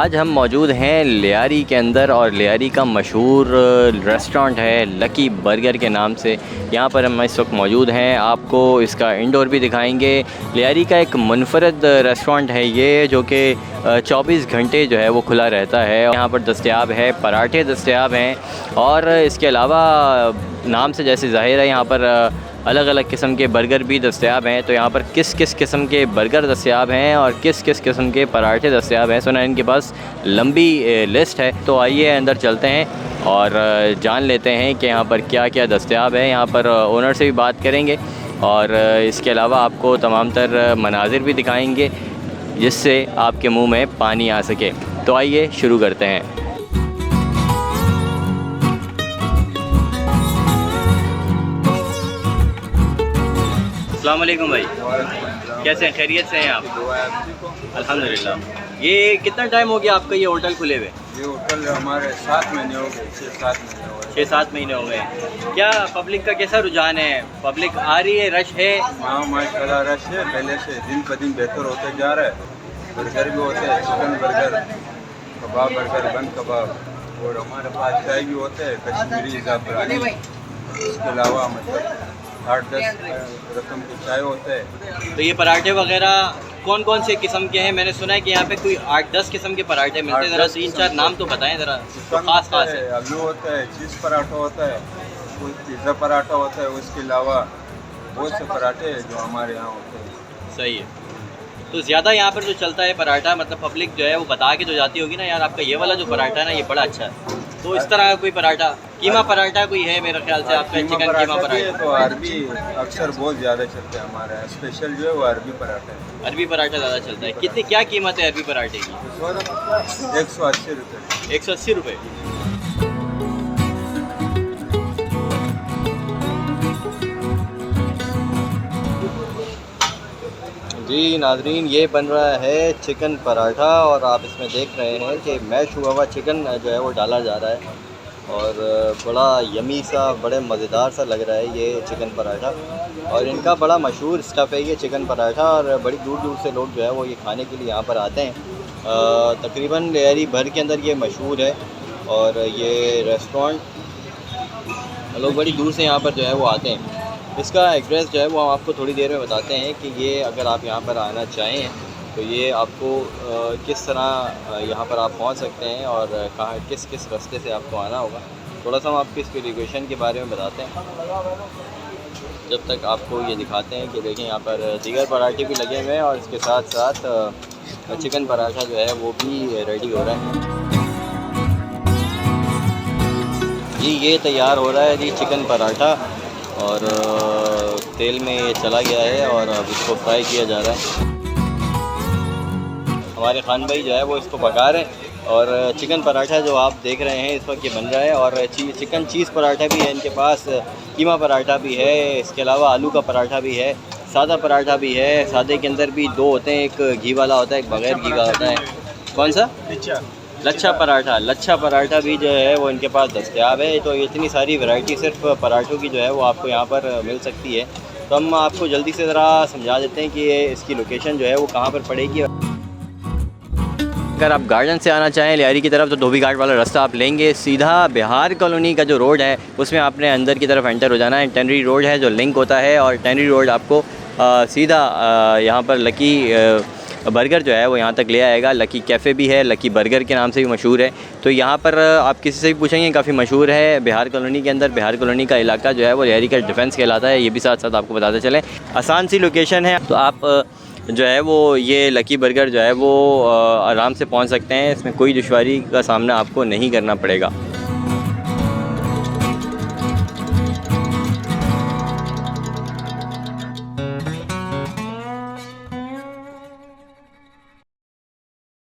आज हम मौजूद हैं लियारी के अंदर और लियारी का मशहूर रेस्टोरेंट है लकी बर्गर के नाम से। यहाँ पर हम इस वक्त मौजूद हैं, आपको इसका इंडोर भी दिखाएंगे। लियारी का एक मुनफरद रेस्टोरेंट है ये, जो कि 24 घंटे जो है वो खुला रहता है। यहाँ पर दस्तयाब है, पराठे दस्तयाब हैं और इसके अलावा नाम से जैसे ज़ाहिर है यहाँ पर अलग अलग किस्म के बर्गर भी दस्तयाब हैं। तो यहाँ पर किस किस किस्म के बर्गर दस्तयाब हैं और किस किस किस्म के पराठे दस्तयाब हैं, सुना इनके पास लंबी लिस्ट है। तो आइए अंदर चलते हैं और जान लेते हैं कि यहाँ पर क्या क्या दस्तयाब है। यहाँ पर ओनर से भी बात करेंगे और इसके अलावा आपको तमाम तर मनाजिर भी दिखाएंगे जिससे आपके मुंह में पानी आ सके। तो आइए शुरू करते हैं। अस्सलाम वालेकुम भाई, कैसे हैं? खैरियत से हैं आप? अल्हम्दुलिल्लाह। ये कितना टाइम हो गया आपका ये होटल खुले हुए? ये होटल हमारे 7 महीने हो गए, 6-7 महीने हो गए। क्या पब्लिक का कैसा रुझान है? पब्लिक आ रही है, रश है? हाँ माशाल्लाह रश है, पहले से दिन ब दिन बेहतर होते जा रहा है। बर्गर भी होते हैं, चिकन बर्गर, कबाब बर्गर, बन कबाब, और हमारे पास चाय भी होते हैं कश्मीरी ज़ाफ़रानी। इसके अलावा मतलब 8-10 रकम के चाय होते हैं। तो ये पराठे वगैरह कौन कौन से किस्म के हैं? मैंने सुना है कि यहाँ पे कोई 8-10 किस्म के पराठे मिलते हैं। ज़रा 3-4 नाम तो बताएं ज़रा, खास है। आलू होता है, चीज़ पराठा होता है, कोई पिज़्ज़ा पराठा होता है। उसके अलावा बहुत से पराठे हैं जो हमारे यहाँ होते हैं। सही है। तो ज़्यादा यहाँ पर जो चलता है पराठा, मतलब पब्लिक जो है वो बता के जो जाती होगी ना, यार आपका ये वाला जो पराठा है ना ये बड़ा अच्छा है। तो इस तरह का कोई पराठा, कीमा पराठा कोई है मेरे ख्याल से आपका? चिकन कीमा पराठा तो अरबी अक्सर बहुत ज़्यादा चलते हैं हमारे यहाँ। स्पेशल जो है वो अरबी पराठा है। अरबी पराठा ज़्यादा चलता है। कितनी क्या कीमत है अरबी पराठे की? 180 रुपये। 180 रुपये। जी नाजरीन, ये बन रहा है चिकन पराठा और आप इसमें देख रहे हैं कि मैश हुआ हुआ चिकन जो है वो डाला जा रहा है और बड़ा यमी सा, बड़े मज़ेदार सा लग रहा है ये चिकन पराठा। और इनका बड़ा मशहूर स्टफ़ है ये चिकन पराठा और बड़ी दूर दूर से लोग जो है वो ये खाने के लिए यहाँ पर आते हैं। तकरीबन लियारी भर के अंदर ये मशहूर है और ये रेस्टोरेंट लोग बड़ी दूर से यहाँ पर जो है वो आते हैं। इसका एड्रेस जो है वो हम आपको थोड़ी देर में बताते हैं कि ये अगर आप यहाँ पर आना चाहें तो ये आपको किस तरह यहाँ पर आप पहुँच सकते हैं और कहाँ किस किस रास्ते से आपको आना होगा। थोड़ा सा हम आपको इसके लोकेशन के बारे में बताते हैं जब तक आपको ये दिखाते हैं कि देखें यहाँ पर दीगर पराठे भी लगे हुए हैं और इसके साथ साथ चिकन पराठा जो है वो भी रेडी हो रहा है। जी ये तैयार हो रहा है जी चिकन पराठा और तेल में ये चला गया है और अब इसको फ्राई किया जा रहा है। हमारे खान भाई जो है वो इसको पका रहे हैं और चिकन पराठा जो आप देख रहे हैं इस वक्त ये बन रहा है। और चिकन चीज़ पराठा भी है इनके पास, कीमा पराठा भी है, इसके अलावा आलू का पराठा भी है, सादा पराठा भी है। सादे के अंदर भी 2 होते हैं, एक घी वाला होता है, एक बग़ैर घी का होता है। कौन सा? लच्छा पराठा। लच्छा पराठा भी जो है वो इनके पास दस्तयाब है। तो इतनी सारी वैरायटी सिर्फ पराठों की जो है वो आपको यहाँ पर मिल सकती है। तो हम आपको जल्दी से ज़रा समझा देते हैं कि इसकी लोकेशन जो है वो कहाँ पर पड़ेगी। अगर आप गार्डन से आना चाहें लियारी की तरफ तो धोबी घाट वाला रास्ता आप लेंगे, सीधा बिहार कॉलोनी का जो रोड है उसमें आपने अंदर की तरफ एंटर हो जाना है। टेनरी रोड है जो लिंक होता है और टेनरी रोड आपको सीधा यहाँ पर लकी बर्गर जो है वो यहाँ तक ले आएगा। लकी कैफ़े भी है, लकी बर्गर के नाम से भी मशहूर है। तो यहाँ पर आप किसी से भी पूछेंगे काफ़ी मशहूर है बिहार कॉलोनी के अंदर। बिहार कॉलोनी का इलाका जो है वो लियारी का डिफेंस कहलाता है, ये भी साथ साथ आपको बताते चलें। आसान सी लोकेशन है, तो आप जो है वो ये लकी बर्गर जो है वो आराम से पहुँच सकते हैं। इसमें कोई दुश्वारी का सामना आपको नहीं करना पड़ेगा।